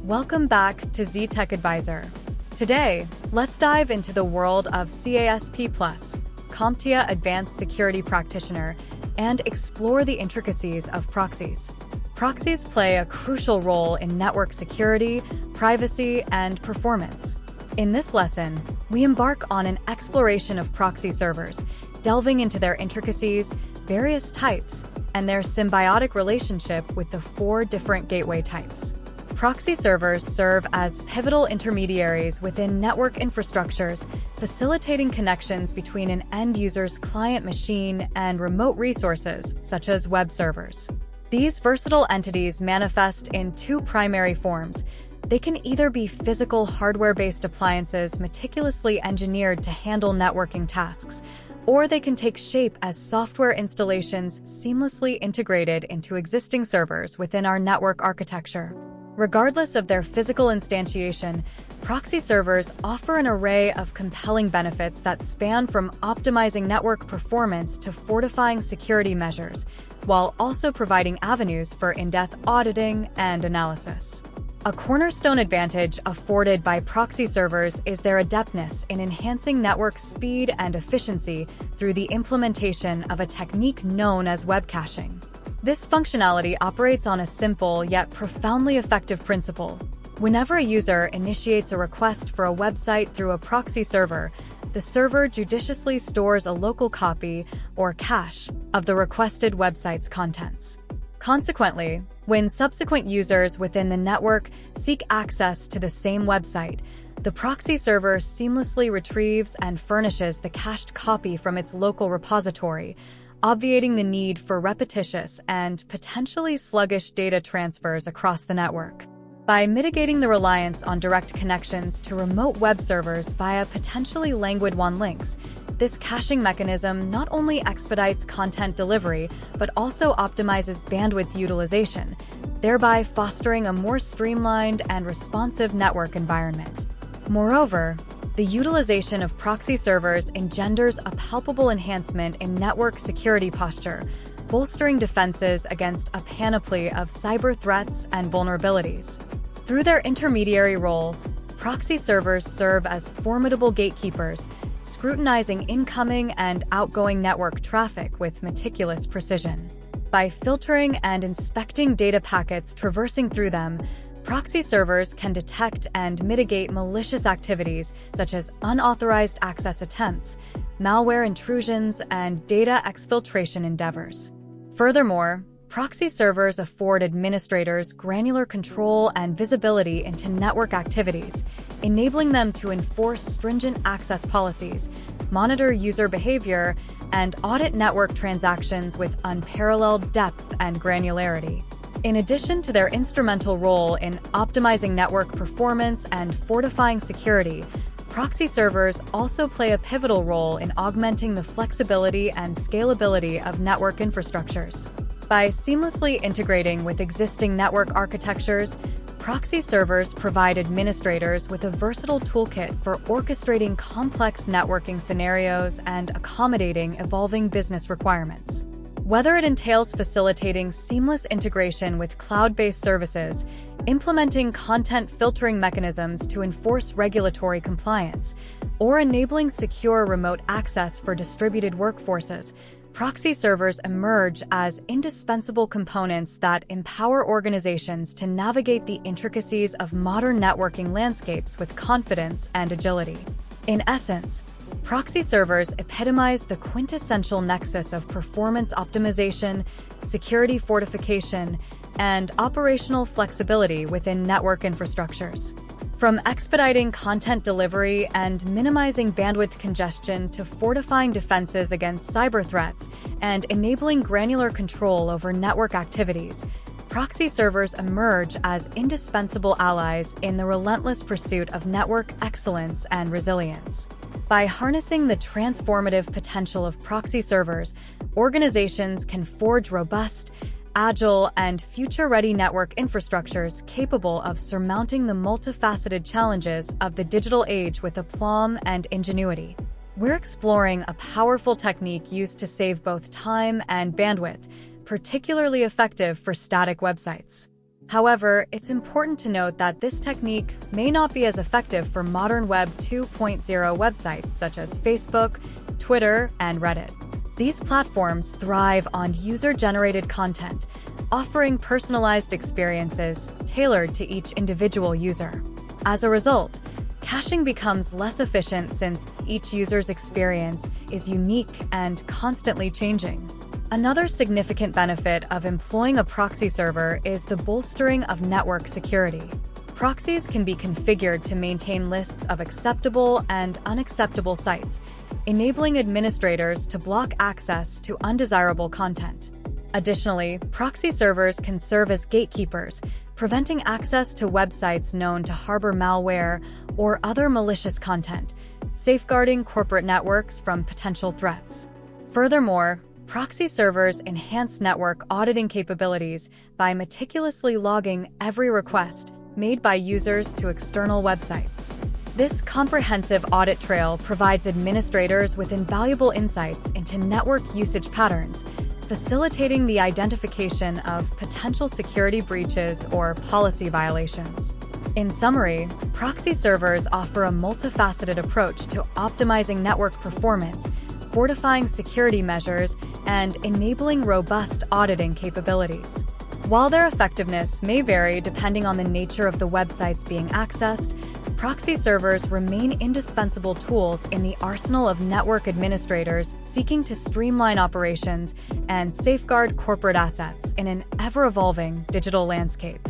Welcome back to Z-Tech Advisor. Today, let's dive into the world of CASP+, CompTIA Advanced Security Practitioner, and explore the intricacies of proxies. Proxies play a crucial role in network security, privacy, and performance. In this lesson, we embark on an exploration of proxy servers, delving into their intricacies, various types, and their symbiotic relationship with the 4 different gateway types. Proxy servers serve as pivotal intermediaries within network infrastructures, facilitating connections between an end user's client machine and remote resources, such as web servers. These versatile entities manifest in 2 primary forms. They can either be physical hardware-based appliances meticulously engineered to handle networking tasks, or they can take shape as software installations seamlessly integrated into existing servers within our network architecture. Regardless of their physical instantiation, proxy servers offer an array of compelling benefits that span from optimizing network performance to fortifying security measures, while also providing avenues for in-depth auditing and analysis. A cornerstone advantage afforded by proxy servers is their adeptness in enhancing network speed and efficiency through the implementation of a technique known as web caching. This functionality operates on a simple yet profoundly effective principle. Whenever a user initiates a request for a website through a proxy server, the server judiciously stores a local copy, or cache, of the requested website's contents. Consequently, when subsequent users within the network seek access to the same website, the proxy server seamlessly retrieves and furnishes the cached copy from its local repository, obviating the need for repetitious and potentially sluggish data transfers across the network. By mitigating the reliance on direct connections to remote web servers via potentially languid WAN links, this caching mechanism not only expedites content delivery, but also optimizes bandwidth utilization, thereby fostering a more streamlined and responsive network environment. Moreover, the utilization of proxy servers engenders a palpable enhancement in network security posture, bolstering defenses against a panoply of cyber threats and vulnerabilities. Through their intermediary role, proxy servers serve as formidable gatekeepers, scrutinizing incoming and outgoing network traffic with meticulous precision. By filtering and inspecting data packets traversing through them, proxy servers can detect and mitigate malicious activities such as unauthorized access attempts, malware intrusions, and data exfiltration endeavors. Furthermore, proxy servers afford administrators granular control and visibility into network activities, enabling them to enforce stringent access policies, monitor user behavior, and audit network transactions with unparalleled depth and granularity. In addition to their instrumental role in optimizing network performance and fortifying security, proxy servers also play a pivotal role in augmenting the flexibility and scalability of network infrastructures. By seamlessly integrating with existing network architectures, proxy servers provide administrators with a versatile toolkit for orchestrating complex networking scenarios and accommodating evolving business requirements. Whether it entails facilitating seamless integration with cloud-based services, implementing content filtering mechanisms to enforce regulatory compliance, or enabling secure remote access for distributed workforces, proxy servers emerge as indispensable components that empower organizations to navigate the intricacies of modern networking landscapes with confidence and agility. In essence, proxy servers epitomize the quintessential nexus of performance optimization, security fortification, and operational flexibility within network infrastructures. From expediting content delivery and minimizing bandwidth congestion to fortifying defenses against cyber threats and enabling granular control over network activities, proxy servers emerge as indispensable allies in the relentless pursuit of network excellence and resilience. By harnessing the transformative potential of proxy servers, organizations can forge robust, agile, and future-ready network infrastructures capable of surmounting the multifaceted challenges of the digital age with aplomb and ingenuity. We're exploring a powerful technique used to save both time and bandwidth, particularly effective for static websites. However, it's important to note that this technique may not be as effective for modern Web 2.0 websites such as Facebook, Twitter, and Reddit. These platforms thrive on user-generated content, offering personalized experiences tailored to each individual user. As a result, caching becomes less efficient since each user's experience is unique and constantly changing. Another significant benefit of employing a proxy server is the bolstering of network security. Proxies can be configured to maintain lists of acceptable and unacceptable sites, enabling administrators to block access to undesirable content. Additionally, proxy servers can serve as gatekeepers, preventing access to websites known to harbor malware or other malicious content, safeguarding corporate networks from potential threats. Furthermore, proxy servers enhance network auditing capabilities by meticulously logging every request made by users to external websites. This comprehensive audit trail provides administrators with invaluable insights into network usage patterns, facilitating the identification of potential security breaches or policy violations. In summary, proxy servers offer a multifaceted approach to optimizing network performance, fortifying security measures, and enabling robust auditing capabilities. While their effectiveness may vary depending on the nature of the websites being accessed, proxy servers remain indispensable tools in the arsenal of network administrators seeking to streamline operations and safeguard corporate assets in an ever-evolving digital landscape.